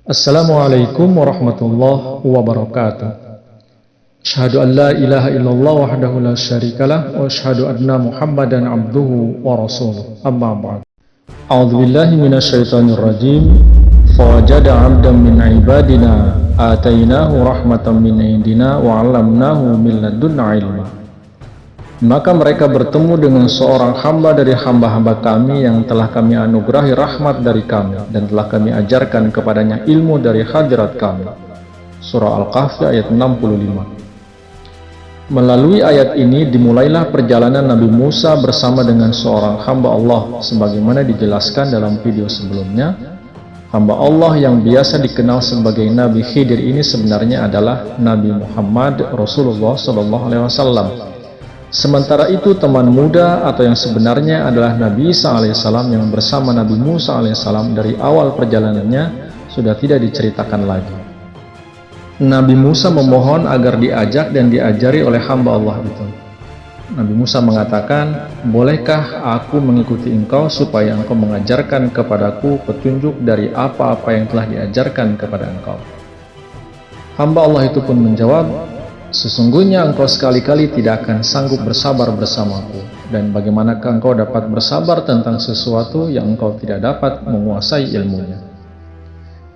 Assalamualaikum warahmatullahi wabarakatuh. Asyhadu an la ilaha illallah wahdahu la syarikalah wa asyhadu anna Muhammadan abduhu wa rasuluh. Amma ba'd. A'udzu billahi minasyaitonir rajim. Fawajada 'abdan min ibadina atainahu rahmatan min indina wa 'allamnahu min ladunna ilma. Maka mereka bertemu dengan seorang hamba dari hamba-hamba kami yang telah kami anugerahi rahmat dari kami dan telah kami ajarkan kepadanya ilmu dari hadirat kami. Surah Al-Kahfi ayat 65. Melalui ayat ini dimulailah perjalanan Nabi Musa bersama dengan seorang hamba Allah sebagaimana dijelaskan dalam video sebelumnya. Hamba Allah yang biasa dikenal sebagai Nabi Khidir ini sebenarnya adalah Nabi Muhammad Rasulullah SAW. Sementara itu teman muda atau yang sebenarnya adalah Nabi Isa alaihissalam yang bersama Nabi Musa alaihissalam dari awal perjalanannya sudah tidak diceritakan lagi. Nabi Musa memohon agar diajak dan diajari oleh hamba Allah itu. Nabi Musa mengatakan, "Bolehkah aku mengikuti engkau supaya engkau mengajarkan kepadaku petunjuk dari apa-apa yang telah diajarkan kepada engkau?" Hamba Allah itu pun menjawab, "Sesungguhnya engkau sekali-kali tidak akan sanggup bersabar bersamaku, dan bagaimanakah engkau dapat bersabar tentang sesuatu yang engkau tidak dapat menguasai ilmunya?"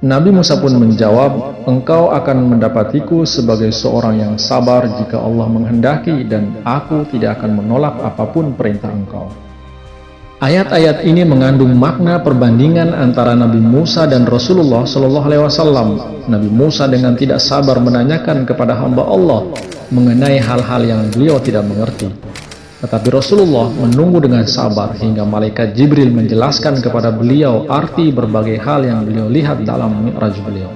Nabi Musa pun menjawab, "Engkau akan mendapatiku sebagai seorang yang sabar jika Allah menghendaki, dan aku tidak akan menolak apapun perintah engkau." Ayat-ayat ini mengandung makna perbandingan antara Nabi Musa dan Rasulullah SAW. Nabi Musa dengan tidak sabar menanyakan kepada hamba Allah mengenai hal-hal yang beliau tidak mengerti. Tetapi Rasulullah menunggu dengan sabar hingga malaikat Jibril menjelaskan kepada beliau arti berbagai hal yang beliau lihat dalam Mi'raj beliau.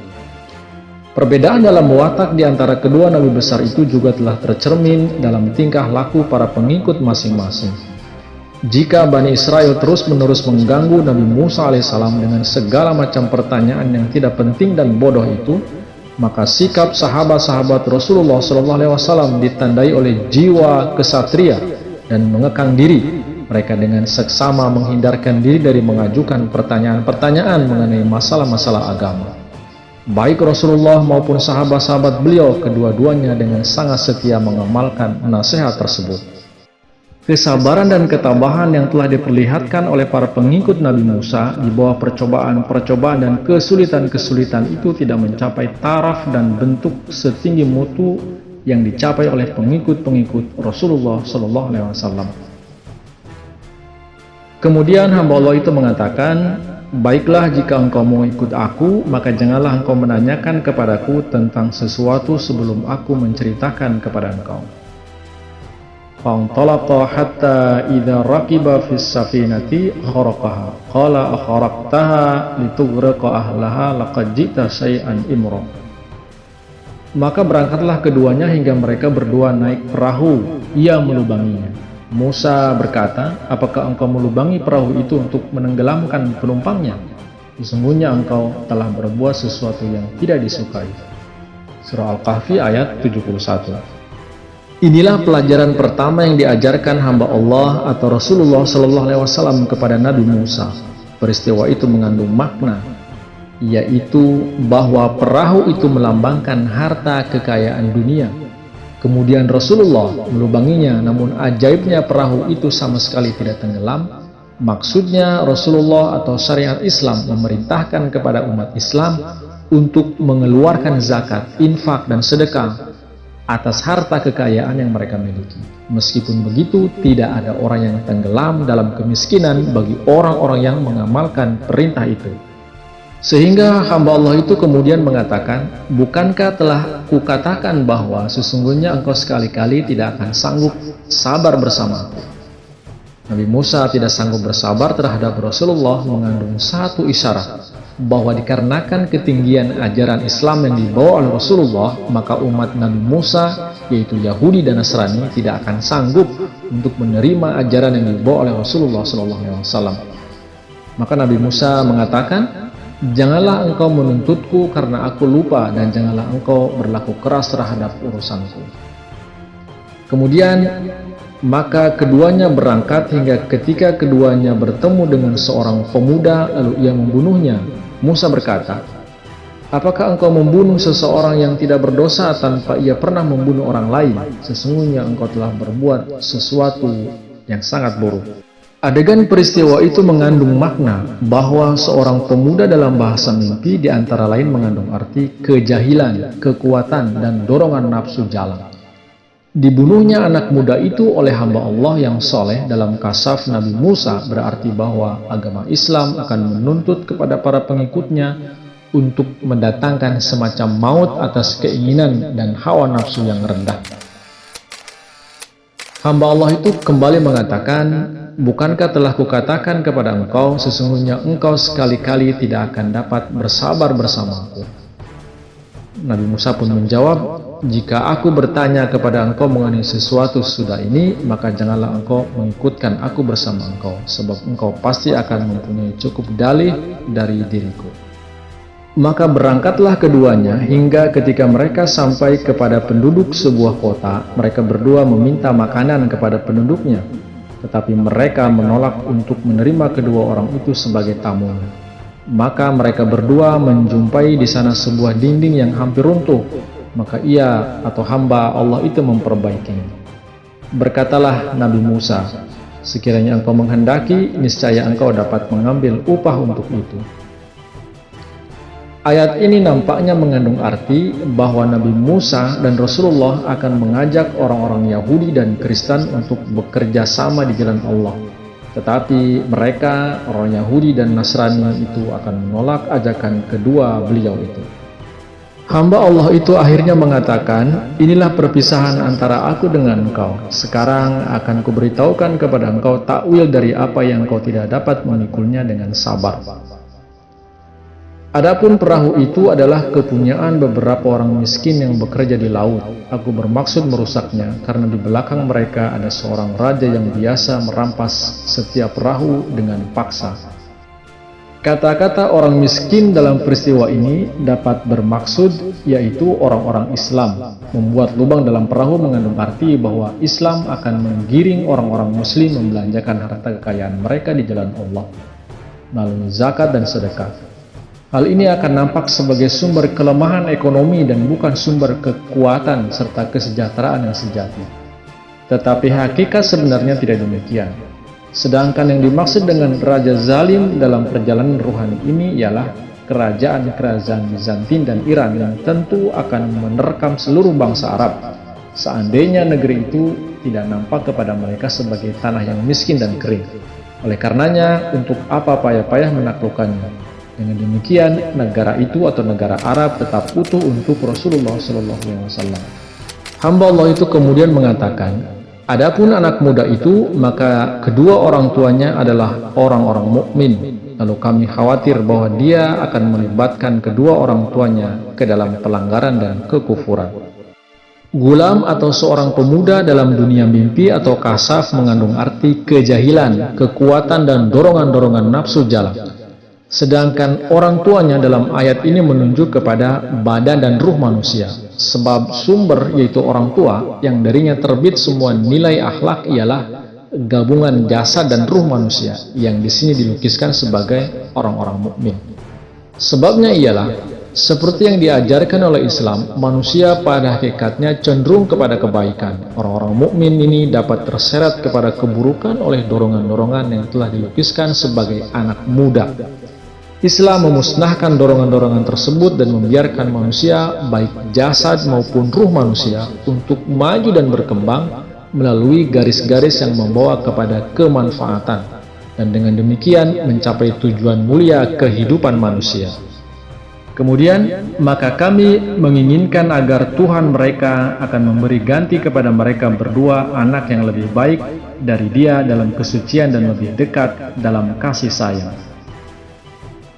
Perbedaan dalam watak di antara kedua nabi besar itu juga telah tercermin dalam tingkah laku para pengikut masing-masing. Jika Bani Israel terus-menerus mengganggu Nabi Musa alaihissalam dengan segala macam pertanyaan yang tidak penting dan bodoh itu, maka sikap sahabat-sahabat Rasulullah SAW ditandai oleh jiwa kesatria dan mengekang diri. Mereka dengan seksama menghindarkan diri dari mengajukan pertanyaan-pertanyaan mengenai masalah-masalah agama. Baik Rasulullah maupun sahabat-sahabat beliau, kedua-duanya dengan sangat setia mengamalkan nasihat tersebut. Kesabaran dan ketabahan yang telah diperlihatkan oleh para pengikut Nabi Musa di bawah percobaan-percobaan dan kesulitan-kesulitan itu tidak mencapai taraf dan bentuk setinggi mutu yang dicapai oleh pengikut-pengikut Rasulullah SAW. Kemudian hamba Allah itu mengatakan, "Baiklah, jika engkau mau ikut aku, maka janganlah engkau menanyakan kepadaku tentang sesuatu sebelum aku menceritakan kepada engkau." Fantalaqa hatta idza raqiba fis safinati kharaqaha qala akharaqtaha litughriqa ahlaha laqad ji'ta syai'an imra. Maka berangkatlah keduanya hingga mereka berdua naik perahu, ia melubanginya. Musa berkata, "Apakah engkau melubangi perahu itu untuk menenggelamkan penumpangnya? Sesungguhnya engkau telah berbuat sesuatu yang tidak disukai." Surah Al-Kahfi ayat 71. Inilah pelajaran pertama yang diajarkan hamba Allah atau Rasulullah SAW kepada Nabi Musa. Peristiwa itu mengandung makna, yaitu bahwa perahu itu melambangkan harta kekayaan dunia. Kemudian Rasulullah melubanginya, namun ajaibnya perahu itu sama sekali tidak tenggelam. Maksudnya Rasulullah atau syariat Islam memerintahkan kepada umat Islam untuk mengeluarkan zakat, infak, dan sedekah atas harta kekayaan yang mereka miliki. Meskipun begitu, tidak ada orang yang tenggelam dalam kemiskinan bagi orang-orang yang mengamalkan perintah itu. Sehingga hamba Allah itu kemudian mengatakan, "Bukankah telah kukatakan bahwa sesungguhnya engkau sekali-kali tidak akan sanggup sabar bersamaku?" Nabi Musa tidak sanggup bersabar terhadap Rasulullah mengandung satu isyarat bahwa dikarenakan ketinggian ajaran Islam yang dibawa oleh Rasulullah, maka umat Nabi Musa, yaitu Yahudi dan Nasrani, tidak akan sanggup untuk menerima ajaran yang dibawa oleh Rasulullah SAW. Maka Nabi Musa mengatakan, "Janganlah engkau menuntutku karena aku lupa, dan janganlah engkau berlaku keras terhadap urusanku." Kemudian maka keduanya berangkat hingga ketika keduanya bertemu dengan seorang pemuda lalu ia membunuhnya. Musa berkata, Apakah engkau membunuh seseorang yang tidak berdosa tanpa ia pernah membunuh orang lain? Sesungguhnya engkau telah berbuat sesuatu yang sangat buruk. Adegan peristiwa itu mengandung makna bahwa seorang pemuda dalam bahasa mimpi di antara lain mengandung arti kejahilan, kekuatan, dan dorongan nafsu jalan. Dibunuhnya anak muda itu oleh hamba Allah yang soleh dalam kasaf Nabi Musa berarti bahwa agama Islam akan menuntut kepada para pengikutnya untuk mendatangkan semacam maut atas keinginan dan hawa nafsu yang rendah. Hamba Allah itu kembali mengatakan, bukankah telah kukatakan kepada engkau, sesungguhnya engkau sekali-kali tidak akan dapat bersabar bersamaku. Nabi Musa pun menjawab, jika aku bertanya kepada engkau mengenai sesuatu sesudah ini, maka janganlah engkau mengikutkan aku bersama engkau, sebab engkau pasti akan mempunyai cukup dalih dari diriku. Maka berangkatlah keduanya hingga ketika mereka sampai kepada penduduk sebuah kota, mereka berdua meminta makanan kepada penduduknya, tetapi mereka menolak untuk menerima kedua orang itu sebagai tamunya. Maka mereka berdua menjumpai di sana sebuah dinding yang hampir runtuh, maka ia atau hamba Allah itu memperbaikinya. Berkatalah Nabi Musa, sekiranya engkau menghendaki, niscaya engkau dapat mengambil upah untuk itu. Ayat ini nampaknya mengandung arti bahwa Nabi Musa dan Rasulullah akan mengajak orang-orang Yahudi dan Kristen untuk bekerja sama di jalan Allah. Tetapi mereka, orang Yahudi dan Nasrani itu akan menolak ajakan kedua beliau itu. Hamba Allah itu akhirnya mengatakan, inilah perpisahan antara aku dengan engkau. Sekarang akan kuberitahukan kepada engkau takwil dari apa yang kau tidak dapat memikulnya dengan sabar. Adapun perahu itu adalah kepunyaan beberapa orang miskin yang bekerja di laut. Aku bermaksud merusaknya karena di belakang mereka ada seorang raja yang biasa merampas setiap perahu dengan paksa. Kata-kata orang miskin dalam peristiwa ini dapat bermaksud yaitu orang-orang Islam. Membuat lubang dalam perahu mengandung arti bahwa Islam akan menggiring orang-orang muslim membelanjakan harta kekayaan mereka di jalan Allah melalui zakat dan sedekah. Hal ini akan nampak sebagai sumber kelemahan ekonomi dan bukan sumber kekuatan serta kesejahteraan yang sejati. Tetapi hakikat sebenarnya tidak demikian. Sedangkan yang dimaksud dengan raja zalim dalam perjalanan ruhani ini ialah kerajaan-kerajaan Bizantin dan Iran yang tentu akan menerkam seluruh bangsa Arab. Seandainya negeri itu tidak nampak kepada mereka sebagai tanah yang miskin dan kering. Oleh karenanya, untuk apa payah-payah menaklukkannya? Dengan demikian, negara itu atau negara Arab tetap utuh untuk Rasulullah SAW. Hamba Allah itu kemudian mengatakan, adapun anak muda itu, maka kedua orang tuanya adalah orang-orang mukmin. Lalu kami khawatir bahwa dia akan melibatkan kedua orang tuanya ke dalam pelanggaran dan kekufuran. Gulam atau seorang pemuda dalam dunia mimpi atau kasaf mengandung arti kejahilan, kekuatan dan dorongan-dorongan nafsu jalan. Sedangkan orang tuanya dalam ayat ini menunjuk kepada badan dan ruh manusia. Sebab sumber yaitu orang tua yang darinya terbit semua nilai akhlak ialah gabungan jasad dan ruh manusia yang di sini dilukiskan sebagai orang-orang mukmin. Sebabnya ialah seperti yang diajarkan oleh Islam, manusia pada hakikatnya cenderung kepada kebaikan. Orang-orang mukmin ini dapat terseret kepada keburukan oleh dorongan-dorongan yang telah dilukiskan sebagai anak muda. Islam memusnahkan dorongan-dorongan tersebut dan membiarkan manusia, baik jasad maupun ruh manusia, untuk maju dan berkembang melalui garis-garis yang membawa kepada kemanfaatan, dan dengan demikian mencapai tujuan mulia kehidupan manusia. Kemudian, maka kami menginginkan agar Tuhan mereka akan memberi ganti kepada mereka berdua anak yang lebih baik dari dia dalam kesucian dan lebih dekat dalam kasih sayang.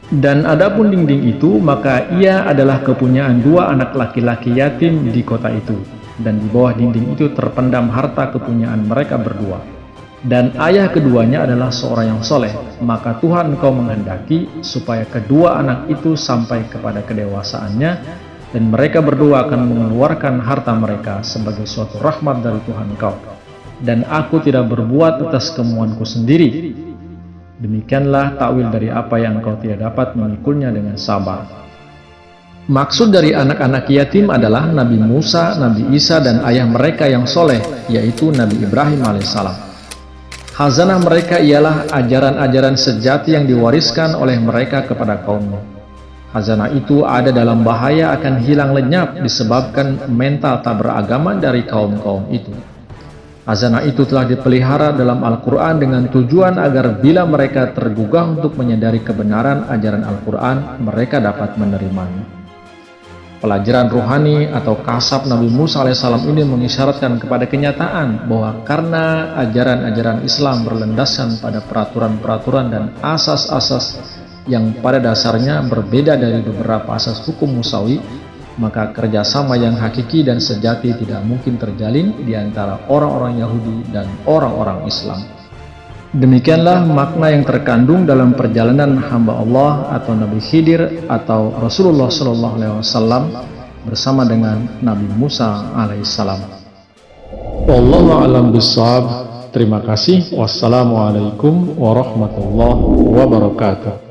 Dan adapun dinding itu, maka ia adalah kepunyaan dua anak laki-laki yatim di kota itu, dan di bawah dinding itu terpendam harta kepunyaan mereka berdua. Dan ayah keduanya adalah seorang yang soleh, maka Tuhan engkau menghendaki supaya kedua anak itu sampai kepada kedewasaannya, dan mereka berdua akan mengeluarkan harta mereka sebagai suatu rahmat dari Tuhan engkau. Dan aku tidak berbuat atas kemauanku sendiri. Demikianlah takwil dari apa yang engkau tidak dapat memikulnya dengan sabar. Maksud dari anak-anak yatim adalah Nabi Musa, Nabi Isa, dan ayah mereka yang soleh, yaitu Nabi Ibrahim alaihissalam. Khazanah mereka ialah ajaran-ajaran sejati yang diwariskan oleh mereka kepada kaumnya. Khazanah itu ada dalam bahaya akan hilang lenyap disebabkan mental tak beragama dari kaum-kaum itu. Khazanah itu telah dipelihara dalam Al-Quran dengan tujuan agar bila mereka tergugah untuk menyadari kebenaran ajaran Al-Quran, mereka dapat menerimanya. Pelajaran rohani atau kasab Nabi Musa alaihissalam ini mengisyaratkan kepada kenyataan bahwa karena ajaran-ajaran Islam berlandaskan pada peraturan-peraturan dan asas-asas yang pada dasarnya berbeda dari beberapa asas hukum musawi, maka kerjasama yang hakiki dan sejati tidak mungkin terjalin di antara orang-orang Yahudi dan orang-orang Islam. Demikianlah makna yang terkandung dalam perjalanan hamba Allah atau Nabi Khidir atau Rasulullah SAW bersama dengan Nabi Musa alaihissalam. Wallahu a'lam bishawab. Terima kasih. Wassalamualaikum warahmatullahi wabarakatuh.